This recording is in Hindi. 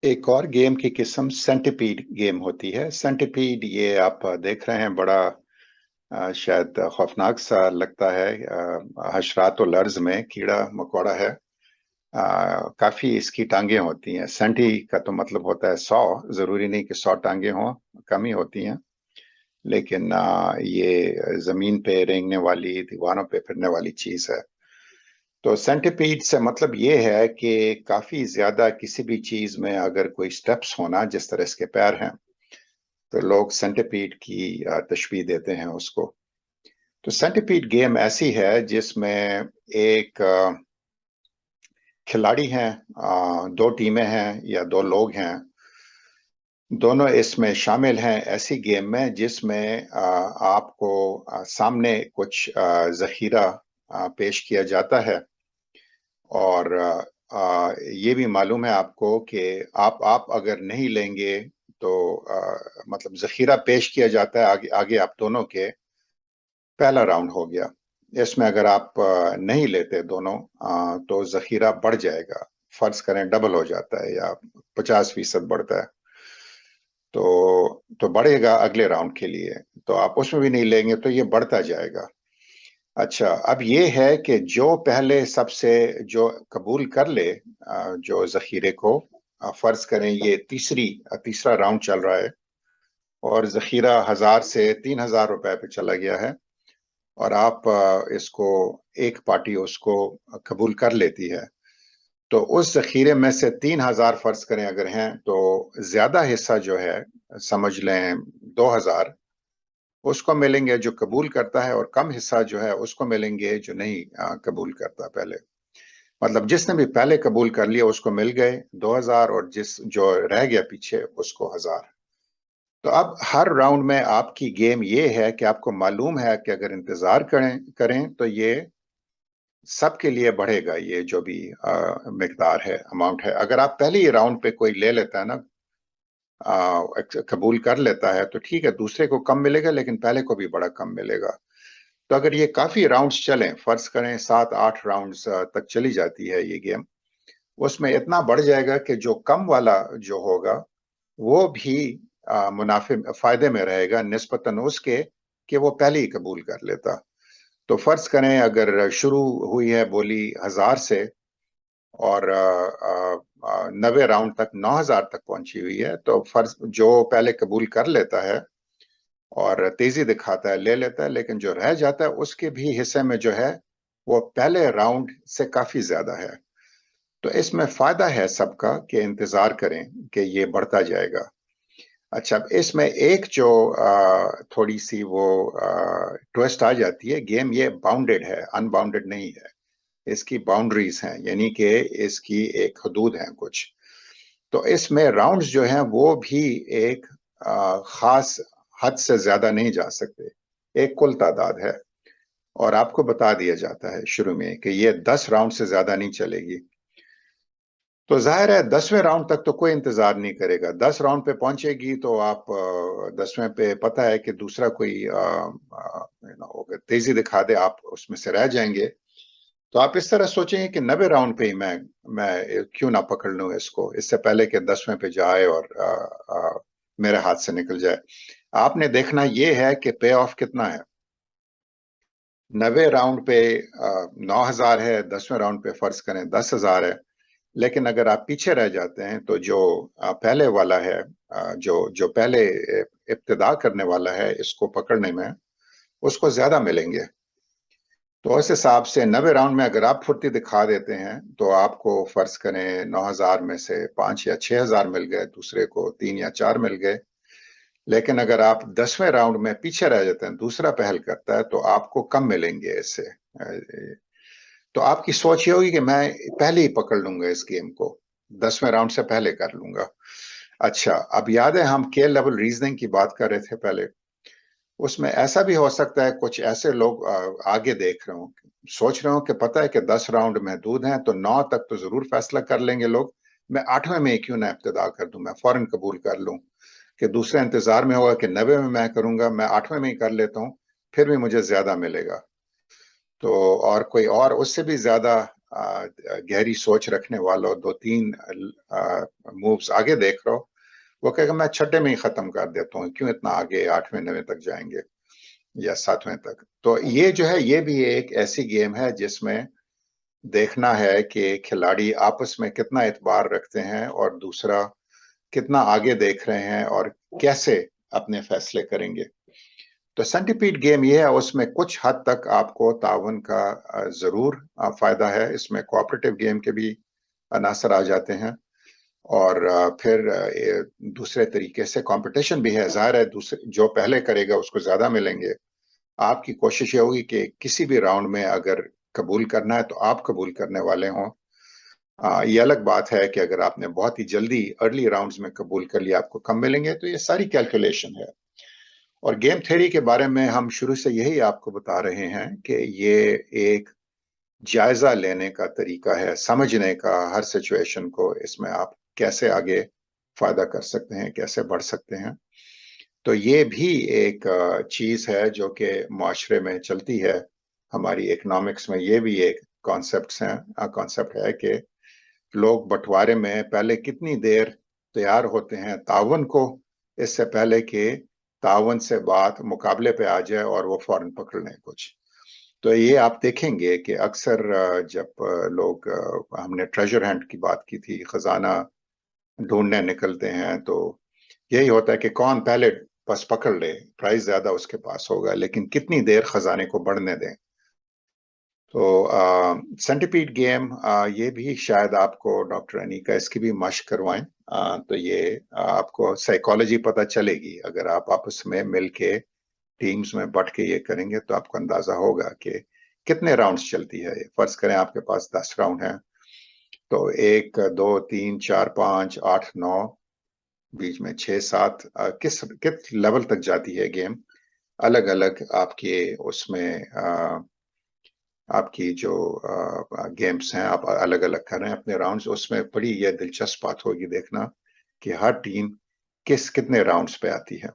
एक और गेम की किस्म सेंटिपीड गेम होती है। सेंटिपीड ये आप देख रहे हैं, बड़ा शायद खौफनाक सा लगता है। हशरात और लर्ज में कीड़ा मकोड़ा है। काफी इसकी टांगे होती हैं। सेंटी का तो मतलब होता है 100। जरूरी नहीं कि 100 टांगे हों, कम ही होती हैं। लेकिन ये जमीन पे रेंगने वाली, दीवारों पे फिरने वाली चीज है। तो सेंटिपीड से मतलब ये है कि काफी ज्यादा किसी भी चीज में अगर कोई स्टेप्स होना, जिस तरह इसके पैर हैं, तो लोग सेंटिपीड की तशबीह देते हैं उसको। तो सेंटिपीड गेम ऐसी है जिसमें एक खिलाड़ी हैं, दो टीमें हैं या दो लोग हैं, दोनों इसमें शामिल हैं ऐसी गेम में जिसमें आपको सामने कुछ जखीरा पेश किया जाता है। और ये भी मालूम है आपको कि आप अगर नहीं लेंगे तो मतलब जखीरा पेश किया जाता है आगे आगे आप दोनों के। पहला राउंड हो गया। इसमें अगर आप नहीं लेते दोनों, तो जखीरा बढ़ जाएगा। फर्ज करें डबल हो जाता है या 50% बढ़ता है। तो बढ़ेगा अगले राउंड के लिए। तो आप उसमें भी नहीं लेंगे तो ये बढ़ता जाएगा। अच्छा, अब ये है कि जो पहले सबसे जो कबूल कर ले जो जखीरे को, फर्ज करें ये तीसरा राउंड चल रहा है और जखीरा 1,000 से 3,000 रुपए पे चला गया है। और आप इसको एक पार्टी उसको कबूल कर लेती है। तो उस जखीरे में से 3,000 फर्ज करें अगर हैं, तो ज्यादा हिस्सा जो है, समझ लें 2,000, उसको मिलेंगे जो कबूल करता है, और कम हिस्सा जो है उसको मिलेंगे जो नहीं कबूल करता पहले। मतलब जिसने भी पहले कबूल कर लिया उसको मिल गए 2,000, और जिस जो रह गया पीछे उसको 1,000। तो अब हर राउंड में आपकी गेम ये है कि आपको मालूम है कि अगर इंतजार करें करें तो ये सबके लिए बढ़ेगा, ये जो भी मिकदार है, अमाउंट है। अगर आप पहले ही राउंड पे कोई ले लेता है ना, कबूल कर लेता है, तो ठीक है, दूसरे को कम मिलेगा लेकिन पहले को भी बड़ा कम मिलेगा। तो अगर ये काफी राउंड्स चलें, फर्ज करें 7-8 राउंड्स तक चली जाती है ये गेम, उसमें इतना बढ़ जाएगा कि जो कम वाला जो होगा वो भी मुनाफे फायदे में रहेगा निस्बतन उसके कि वो पहले ही कबूल कर लेता। तो फर्ज करें अगर शुरू हुई है बोली 1,000 से, और 90 राउंड तक 9,000 तक पहुंची हुई है, तो फर्ज जो पहले कबूल कर लेता है और तेजी दिखाता है ले लेता है, लेकिन जो रह जाता है उसके भी हिस्से में जो है वो पहले राउंड से काफी ज्यादा है। तो इसमें फायदा है सबका कि इंतजार करें कि ये बढ़ता जाएगा। अच्छा, अब इसमें एक जो थोड़ी सी वो ट्विस्ट आ जाती है, गेम ये बाउंडेड है, अनबाउंडेड नहीं है। इसकी बाउंड्रीज हैं, यानी कि इसकी एक हदूद है कुछ। तो इसमें राउंड्स जो हैं वो भी एक खास हद से ज्यादा नहीं जा सकते। एक कुल तादाद है, और आपको बता दिया जाता है शुरू में कि ये 10 राउंड से ज्यादा नहीं चलेगी। तो जाहिर है 10वें राउंड तक तो कोई इंतजार नहीं करेगा। 10 राउंड पे पहुंचेगी तो आप 10वें पे पता है कि दूसरा कोई तेजी दिखा दे, आप उसमें से रह जाएंगे। तो आप इस तरह सोचेंगे कि 90 राउंड पे ही मैं क्यों ना पकड़ लूं इसको, इससे पहले कि 10वें पे जाए और मेरे हाथ से निकल जाए। आपने देखना ये है कि पे ऑफ कितना है। 90 राउंड पे 9,000 है, 10वें राउंड पे फर्ज करें 10,000 है। लेकिन अगर आप पीछे रह जाते हैं तो जो पहले वाला है, जो जो पहले इब्तिदा करने वाला है इसको पकड़ने में, उसको ज्यादा मिलेंगे। तो उस हिसाब से 90 राउंड में अगर आप फुर्ती दिखा देते हैं तो आपको फर्ज करें 9,000 में से 5 या 6,000 मिल गए, दूसरे को 3 या 4 मिल गए। लेकिन अगर आप 10वें राउंड में पीछे रह जाते हैं, दूसरा पहल करता है, तो आपको कम मिलेंगे इससे। तो आपकी सोच ये होगी कि मैं पहले ही पकड़ लूंगा इस गेम को, 10वें राउंड से पहले कर लूंगा। अच्छा, अब याद है हम के लेवल रीजनिंग की बात कर रहे थे पहले। उसमें ऐसा भी हो सकता है कुछ ऐसे लोग आगे देख रहे हो, सोच रहे हो कि पता है कि 10 राउंड महदूद हैं तो 9 तक तो जरूर फैसला कर लेंगे लोग। मैं 8वें में क्यों ना इब्तिदा कर दूं, मैं फौरन कबूल कर लूं। कि दूसरे इंतजार में होगा कि 90 में मैं करूंगा, मैं 8वें में ही कर लेता हूं, फिर भी मुझे ज्यादा मिलेगा। तो और कोई और उससे भी ज्यादा गहरी सोच रखने वाला हो, 2-3 मूव्स आगे देख रहा हो, वो कहेगा मैं छठे में ही खत्म कर देता हूँ, क्यों इतना आगे 8वें 9वें तक जाएंगे या 7वें तक। तो ये जो है, ये भी एक ऐसी गेम है जिसमें देखना है कि खिलाड़ी आपस में कितना एतबार रखते हैं और दूसरा कितना आगे देख रहे हैं और कैसे अपने फैसले करेंगे। तो सेंटीपीड गेम ये है, उसमें कुछ हद तक आपको ताउन का जरूर फायदा है। इसमें कोऑपरेटिव गेम के भी अनासर आ जाते हैं और फिर दूसरे तरीके से कंपटीशन भी है। जाहिर है दूसरे जो पहले करेगा उसको ज्यादा मिलेंगे। आपकी कोशिश ये होगी कि किसी भी राउंड में अगर कबूल करना है तो आप कबूल करने वाले हों। ये अलग बात है कि अगर आपने बहुत ही जल्दी अर्ली राउंड्स में कबूल कर लिया आपको कम मिलेंगे, तो ये सारी कैलकुलेशन है। और गेम थ्योरी के बारे में हम शुरू से यही आपको बता रहे हैं कि ये एक जायजा लेने का तरीका है, समझने का हर सिचुएशन को, इसमें आप कैसे आगे फायदा कर सकते हैं, कैसे बढ़ सकते हैं। तो ये भी एक चीज है जो कि माशरे में चलती है। हमारी इकोनॉमिक्स में ये भी एक कॉन्सेप्ट है कि लोग बंटवारे में पहले कितनी देर तैयार होते हैं तावन को, इससे पहले कि तावन से बात मुकाबले पे आ जाए और वो फौरन पकड़ लें कुछ। तो ये आप देखेंगे कि अक्सर जब लोग, हमने ट्रेजर हंट की बात की थी, खजाना ढूंढने निकलते हैं, तो यही होता है कि कौन पहले बस पकड़ ले, प्राइस ज्यादा उसके पास होगा, लेकिन कितनी देर खजाने को बढ़ने दें। तो सेंटीपीड गेम, ये भी शायद आपको डॉक्टर अनीका इसकी भी मशक करवाएं। तो ये आपको साइकोलॉजी पता चलेगी अगर आप आपस में मिलके टीम्स में बट के ये करेंगे, तो आपको अंदाजा होगा कि कितने राउंड्स चलती है। फर्ज करें आपके पास 10 राउंड हैं, तो 1 2 3 4 5 8 9, बीच में 6 7, किस लेवल तक जाती है गेम, अलग अलग आपके उसमें आपकी जो गेम्स हैं, आप अलग अलग कर रहे हैं अपने राउंड्स। उसमें बड़ी ये दिलचस्प बात होगी देखना कि हर टीम कितने राउंड्स पे आती है।